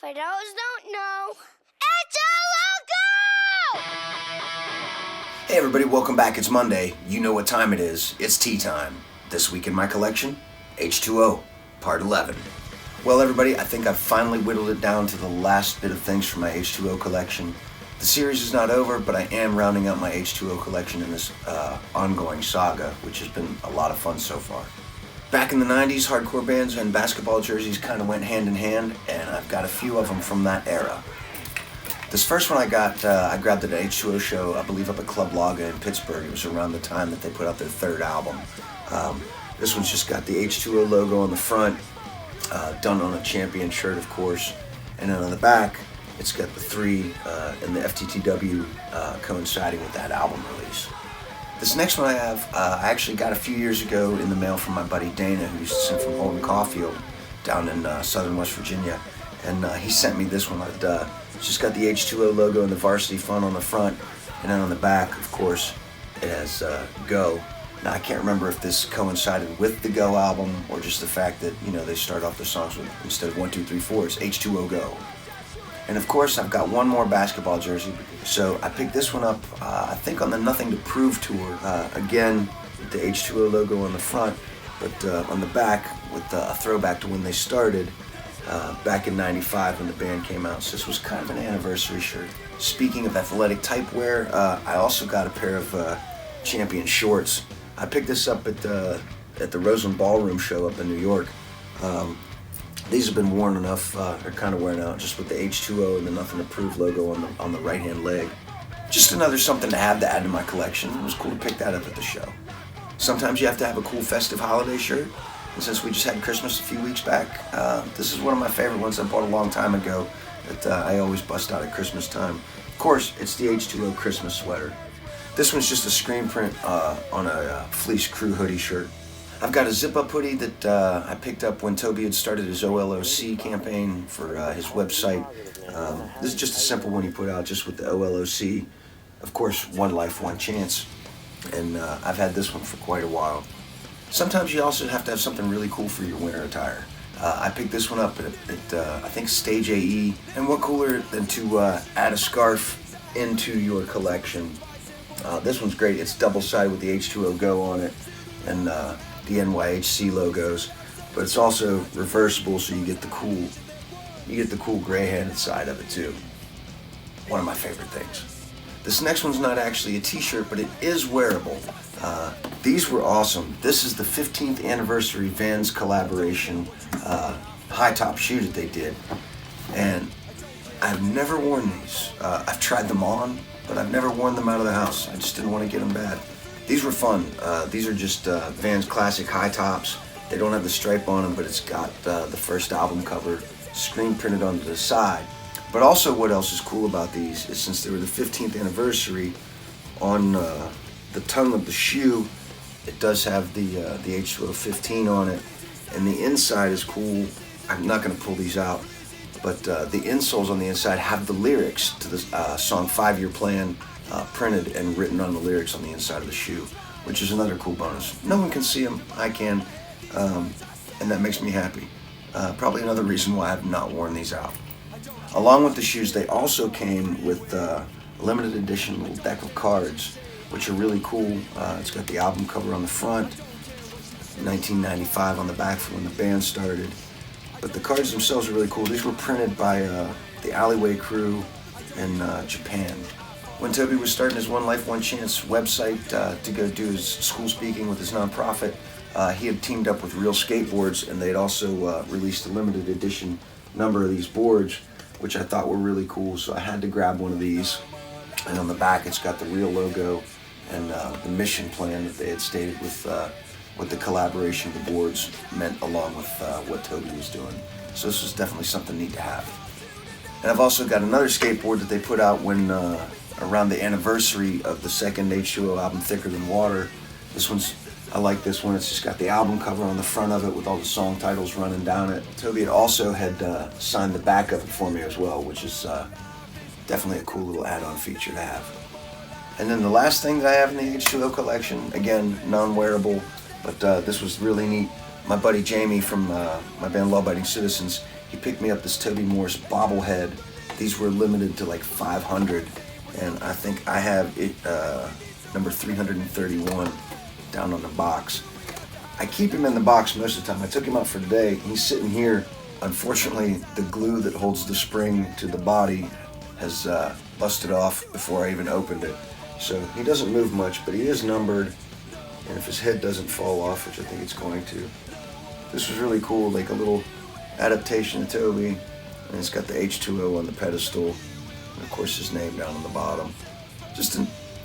For those don't know, H2O go! Hey everybody, welcome back. It's Monday. You know what time it is. It's tea time. This week in my collection, H2O, part 11. Well everybody, I think I've finally whittled it down to the last bit of things from my H2O collection. The series is not over, but I am rounding out my H2O collection in this ongoing saga, which has been a lot of fun so far. Back in the 90s, hardcore bands and basketball jerseys kind of went hand in hand, and I've got a few of them from that era. This first one I grabbed at an H2O show, I believe up at Club Laga in Pittsburgh. It was around the time that they put out their third album. This one's just got the H2O logo on the front, done on a Champion shirt, of course, and then on the back, it's got the 3 and the FTTW coinciding with that album release. This next one I have, I actually got a few years ago in the mail from my buddy Dana, who used to send from Holden Caulfield down in southern West Virginia, and he sent me this one. It's just got the H2O logo and the Varsity Fun on the front, and then on the back, of course, it has Go. Now I can't remember if this coincided with the Go album or just the fact that, you know, they start off their songs with, instead of 1, 2, 3, 4, it's H2O Go. And of course, I've got one more basketball jersey, so I picked this one up, I think on the Nothing to Prove tour. Again, with the H2O logo on the front, but on the back with a throwback to when they started back in '95 when the band came out. So this was kind of an anniversary shirt. Speaking of athletic type wear, I also got a pair of Champion shorts. I picked this up at the Roseland Ballroom show up in New York. These have been worn enough, they're kind of wearing out, just with the H2O and the Nothing to Prove logo on the right-hand leg. Just another something to have to add to my collection. It was cool to pick that up at the show. Sometimes you have to have a cool festive holiday shirt, and since we just had Christmas a few weeks back, this is one of my favorite ones I bought a long time ago that I always bust out at Christmas time. Of course, it's the H2O Christmas sweater. This one's just a screen print on a Fleece Crew hoodie shirt. I've got a zip-up hoodie that I picked up when Toby had started his OLOC campaign for his website. This is just a simple one he put out just with the OLOC. Of course, one life, one chance. And I've had this one for quite a while. Sometimes you also have to have something really cool for your winter attire. I picked this one up at I think Stage AE. And what cooler than to add a scarf into your collection. This one's great. It's double-sided with the H2O Go on it. And the NYHC logos, but it's also reversible, so you get the cool gray-handed side of it too. One of my favorite things. This next one's not actually a t-shirt, but it is wearable. These were awesome. This is the 15th anniversary Vans collaboration high top shoe that they did, and I've never worn these. I've tried them on, but I've never worn them out of the house. I just didn't want to get them bad. These were fun. These are just Vans classic high tops. They don't have the stripe on them, but it's got the first album cover screen printed onto the side. But also what else is cool about these is since they were the 15th anniversary, on the tongue of the shoe, it does have the H2O 15 on it. And the inside is cool. I'm not going to pull these out, but the insoles on the inside have the lyrics to the song 5-Year Plan printed and written on the lyrics on the inside of the shoe, which is another cool bonus. No one can see them, I can, and that makes me happy. Probably another reason why I've not worn these out. Along with the shoes, they also came with a limited edition little deck of cards, which are really cool. It's got the album cover on the front, 1995 on the back for when the band started. But the cards themselves are really cool. These were printed by the Alleyway crew in Japan. When Toby was starting his One Life, One Chance website to go do his school speaking with his nonprofit, he had teamed up with Real Skateboards, and they'd also released a limited edition number of these boards, which I thought were really cool, so I had to grab one of these. And on the back, it's got the Real logo and the mission plan that they had stated with what the collaboration of the boards meant, along with what Toby was doing. So this was definitely something neat to have. And I've also got another skateboard that they put out when around the anniversary of the second H2O album, Thicker Than Water. I like this one. It's just got the album cover on the front of it with all the song titles running down it. Toby had signed the back of it for me as well, which is definitely a cool little add-on feature to have. And then the last thing that I have in the H2O collection, again, non-wearable, but this was really neat. My buddy Jamie from my band Law Abiding Citizens, he picked me up this Toby Morse bobblehead. These were limited to like 500, and I think I have it number 331 down on the box. I keep him in the box most of the time. I took him out for today. He's sitting here. Unfortunately, the glue that holds the spring to the body has busted off before I even opened it. So he doesn't move much, but he is numbered, and if his head doesn't fall off, which I think it's going to, this was really cool, like a little adaptation of Toby, and it's got the H2O on the pedestal, and of course his name down on the bottom. Just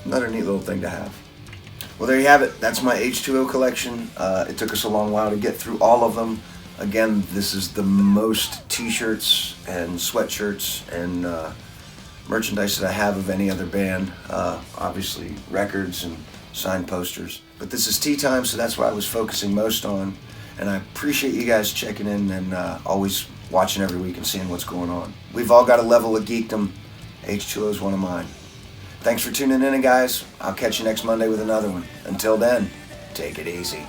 another neat little thing to have. Well, there you have it. That's my H2O collection. It took us a long while to get through all of them. Again, this is the most t-shirts and sweatshirts and merchandise that I have of any other band. Obviously records and signed posters. But this is tea time, so that's what I was focusing most on. And I appreciate you guys checking in and always watching every week and seeing what's going on. We've all got a level of geekdom. H2O is one of mine. Thanks for tuning in, guys. I'll catch you next Monday with another one. Until then, take it easy.